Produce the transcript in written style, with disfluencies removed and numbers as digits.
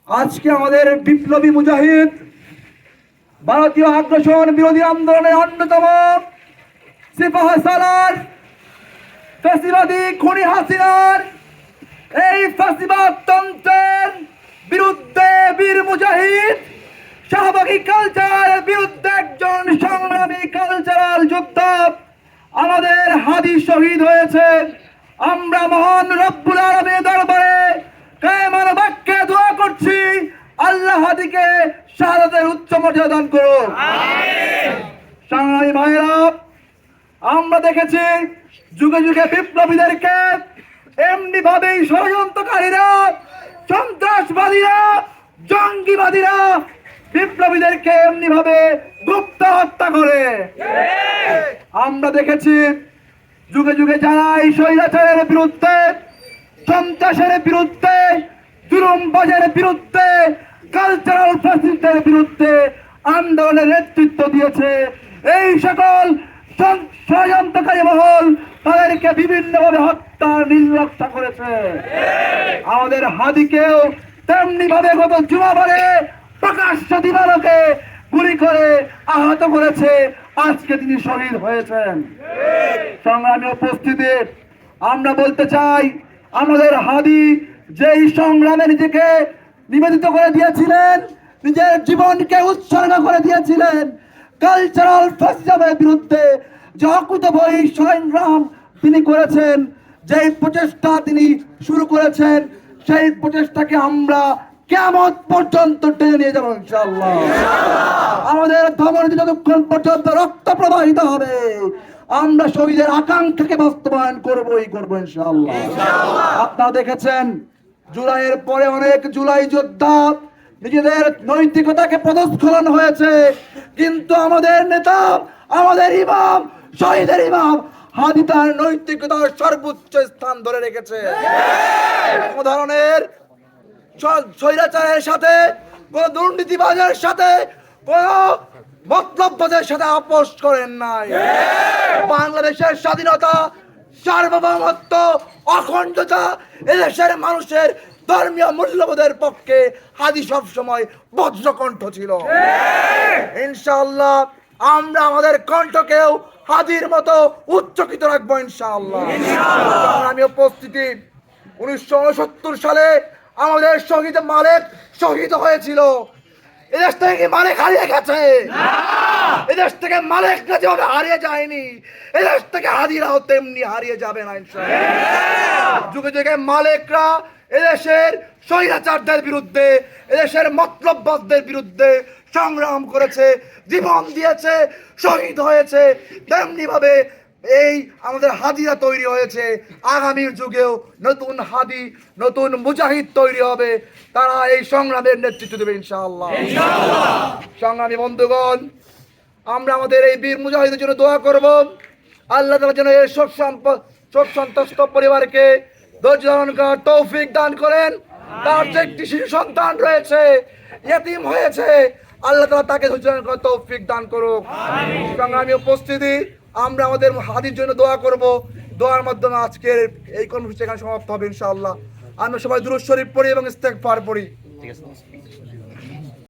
আজকে আমাদের বিপ্লবী মুজাহিদ ভারতীয় আগ্রাসন বিরোধী আন্দোলনের অন্যতম সিপাহ সালার ফ্যাসিবাদী খুনি হাসিনার এই ফ্যাসিবাদ তন্ত্রের বিরুদ্ধে বীর মুজাহিদ শাহবাগী কালচারের বিরুদ্ধে একজন সংগ্রামী কালচারাল যোদ্ধা আমাদের হাদি শহীদ হয়েছে। আমরা মহান রব্বুল আলামিনের দরবারে কায়মান বাক্যে দোয়া করছি, আল্লাহ হাদিকে শাহাদাতের উচ্চ মর্যাদা দান করুন। আমিন। সংগ্রামী ভাইরা, আমরা দেখেছি যুগে যুগে বিপ্লবীদেরকে এমনি ভাবেই ষড়যন্ত্রকারীরা, সন্ত্রাসবাদীরা, জঙ্গিবাদীরা বিপ্লবীদেরকে এমনি ভাবে গুপ্ত হত্যা করে। আমরা দেখেছি যুগে যুগে যারা এই স্বৈরাচারের বিরুদ্ধে, সন্ত্রাসের বিরুদ্ধে, জুলুমবাজের বিরুদ্ধে, কালচারাল ফ্যাসিস্টের বিরুদ্ধে আন্দোলনের নেতৃত্ব দিয়েছে, এই সকল ষড়যন্ত্রকারী মহল তাদেরকে বিভিন্নভাবে হত্যা নির্লক্ষ্য করেছে। আমাদের হাদিকেও তেমনি ভাবে গত জুমাবারে প্রকাশ্য দিবালোকে গুলি করে আহত করেছে। আজকে তিনি শহীদ হয়েছেন। সংগ্রামী উপস্থিতি, আমরা বলতে চাই, আমাদের হাদি যেই সংগ্রামে নিজেকে নিবেদিত করে দিয়েছিলেন, নিজের জীবনকে উৎসর্গ করে দিয়েছিলেন, কালচারাল ফ্যাসিজমের বিরুদ্ধে যে অকুতোভয় সংগ্রাম তিনি করেছেন, যেই প্রচেষ্টা তিনি শুরু করেছেন, সেই প্রচেষ্টাকে আমরা কিয়ামত পর্যন্ত টেনে নিয়ে যাবো ইনশাআল্লাহ। আমাদের ধমনীতে যতক্ষণ পর্যন্ত রক্ত প্রবাহিত হবে, আমরা শহীদের আকাঙ্ক্ষাকে বাস্তবায়ন করবই করবো ইনশাআল্লাহ। আপনারা দেখেছেন জুলাইয়ের পরে অনেক জুলাই যোদ্ধা নিজেদের নৈতিকতাকে প্রদর্শন হয়েছে, কিন্তু আমাদের নেতা, আমাদের ইমাম, শহীদের ইমাম হাদি তার নৈতিকতার সর্বোচ্চ স্থান ধরে রেখেছে। কোন ধরনের স্বৈরাচারের সাথে, কোন দুর্নীতিবাজের সাথে, কোন মতলববাজের সাথে আপোষ করেন নাই। বাংলাদেশের স্বাধীনতা, সার্বভৌমত্ব, অখণ্ডতা, এদেশের মানুষের ধর্মীয় মূল্যবোধের পক্ষে হাদি সব সময় বজ্রকণ্ঠ ছিল। ইনশাআল্লাহ আমরা আমাদের কণ্ঠকেও হাদির মতো উচ্চকিত রাখবো ইনশাআল্লাহ। আমি উপস্থিতি 1969 সালে আমাদের শহীদ মালেক শহীদ হয়েছিল। এদেশ থেকে মালেক হারিয়ে গেছে, এদেশ থেকে মালেক না যেভাবে হারিয়ে যায়নি, এদেশ থেকে হাদিরাও তেমনি হারিয়ে যাবে না ইনশাআল্লাহ। যুগে যুগে মালেকরা এদেশের স্বৈরাচারদের বিরুদ্ধে, এদেশের মতলববাজদের বিরুদ্ধে সংগ্রাম করেছে, জীবন দিয়েছে, শহীদ হয়েছে। তেমনি ভাবে এই আমাদের হাদিরা তৈরি হয়েছে। আগামীর যুগেও নতুন হাদি, নতুন মুজাহিদ তৈরি হবে, তারা এই সংগ্রামের নেতৃত্ব দেবে ইনশাআল্লাহ। সংগ্রামী বন্ধুগণ, আমরা আমাদের এই বীর মুজাহিদের জন্য দোয়া করব, আল্লাহ তাআলা যেন এই শোক সন্তপ্ত পরিবারকে ধৈর্য ধারণ করার তৌফিক দান করেন। তার যে একটি শিশু সন্তান রয়েছে, ইয়েতিম হয়েছে, আল্লাহ তাআলা তাকে ধৈর্য ধারণ করার তৌফিক দান করুক। সংগ্রামী উপস্থিতি, আমরা আমাদের হাদির জন্য দোয়া করব। দোয়ার মাধ্যমে আজকের এই কর্মসূচি এখানে সমাপ্ত হবে ইনশাআল্লাহ। আমরা সবাই দুরূদ শরীফ পড়ি এবং ইস্তেগফার পড়ি। ঠিক আছে।